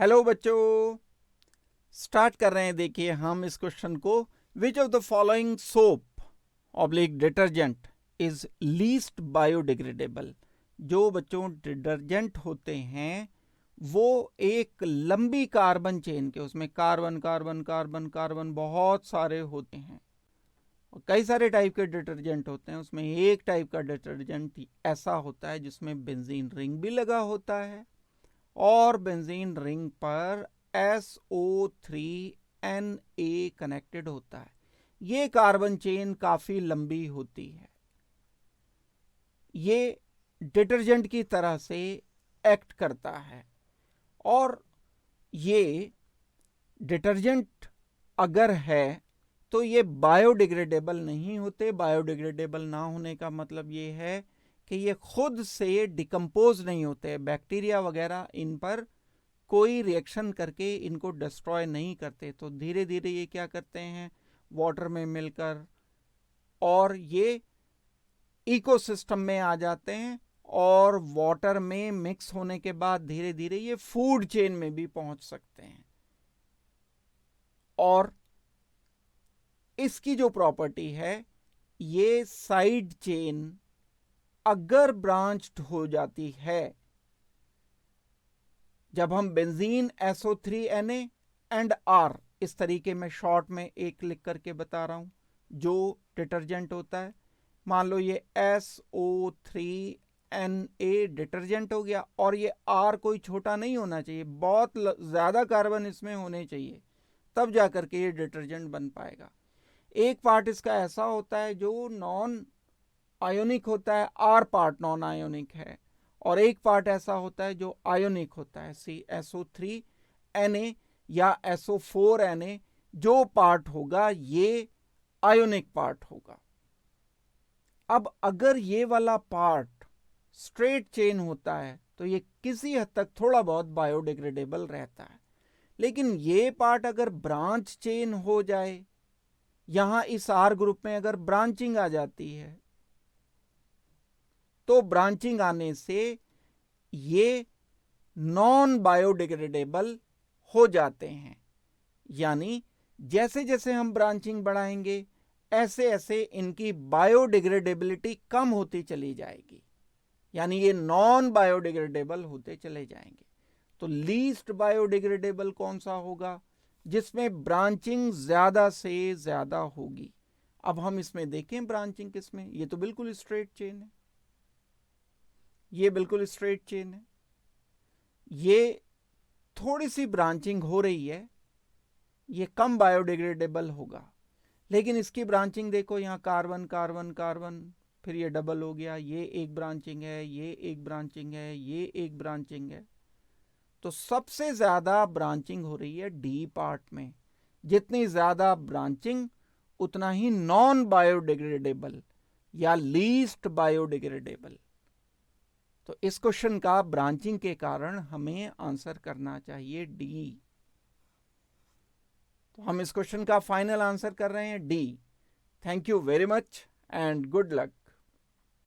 Hello बच्चों, start कर रहे हैं। देखिए हम इस क्वेश्चन को, which of the following soap oblique detergent is least biodegradable. जो बच्चों डिटर्जेंट होते हैं वो एक लंबी कार्बन चेन के, उसमें कार्बन कार्बन कार्बन कार्बन बहुत सारे होते हैं और कई सारे टाइप के डिटर्जेंट होते हैं। उसमें एक टाइप का डिटर्जेंट ऐसा होता है जिसमें बेंजीन रिंग भी लगा होता है और बेंजीन रिंग पर SO3Na कनेक्टेड होता है। ये कार्बन चेन काफी लंबी होती है। ये डिटर्जेंट की तरह से एक्ट करता है और ये डिटर्जेंट अगर है तो ये बायोडिग्रेडेबल नहीं होते। बायोडिग्रेडेबल ना होने का मतलब ये है कि ये खुद से डिकम्पोज नहीं होते। बैक्टीरिया वगैरह इन पर कोई रिएक्शन करके इनको डिस्ट्रॉय नहीं करते, तो धीरे धीरे ये क्या करते हैं, वाटर में मिलकर और ये इकोसिस्टम में आ जाते हैं और वाटर में मिक्स होने के बाद धीरे धीरे ये फूड चेन में भी पहुंच सकते हैं। और इसकी जो प्रॉपर्टी है, ये साइड चेन अगर ब्रांच्ड हो जाती है, जब हम बेंजीन SO3Na एंड R इस तरीके में शॉर्ट में एक लिख करके बता रहा हूं जो डिटर्जेंट होता है, मान लो ये SO3Na डिटर्जेंट हो गया और ये R कोई छोटा नहीं होना चाहिए, बहुत ज्यादा कार्बन इसमें होने चाहिए, तब जाकर के ये डिटर्जेंट बन पाएगा। एक पार्ट इसका ऐसा होता है जो नॉन आयोनिक होता है, R पार्ट नॉन आयोनिक है, और एक पार्ट ऐसा होता है जो आयोनिक होता है, SO3Na या SO4Na। जो पार्ट होगा ये आयोनिक पार्ट होगा। अब अगर ये वाला पार्ट स्ट्रेट चेन होता है तो ये किसी हद तक थोड़ा बहुत बायोडिग्रेडेबल रहता है, लेकिन ये पार्ट अगर ब्रांच चेन हो जाए, यहां इस R ग्रुप में अगर ब्रांचिंग आ जाती है, तो ब्रांचिंग आने से ये नॉन बायोडिग्रेडेबल हो जाते हैं। यानी जैसे जैसे हम ब्रांचिंग बढ़ाएंगे ऐसे ऐसे इनकी बायोडिग्रेडेबिलिटी कम होती चली जाएगी, यानी ये नॉन बायोडिग्रेडेबल होते चले जाएंगे। तो लीस्ट बायोडिग्रेडेबल कौन सा होगा? जिसमें ब्रांचिंग ज्यादा से ज्यादा होगी। अब हम इसमें देखें ब्रांचिंग किसमें, ये तो बिल्कुल स्ट्रेट चेन है, ये बिल्कुल स्ट्रेट चेन है, ये थोड़ी सी ब्रांचिंग हो रही है, ये कम बायोडिग्रेडेबल होगा। लेकिन इसकी ब्रांचिंग देखो, यहाँ कार्बन कार्बन कार्बन, फिर ये डबल हो गया, ये एक ब्रांचिंग है, ये एक ब्रांचिंग है, ये एक ब्रांचिंग है। तो सबसे ज्यादा ब्रांचिंग हो रही है डी पार्ट में। जितनी ज्यादा ब्रांचिंग उतना ही नॉन बायोडिग्रेडेबल या लीस्ट बायोडिग्रेडेबल। तो इस क्वेश्चन का ब्रांचिंग के कारण हमें आंसर करना चाहिए डी। तो हम इस क्वेश्चन का फाइनल आंसर कर रहे हैं D. Thank you very much and good luck.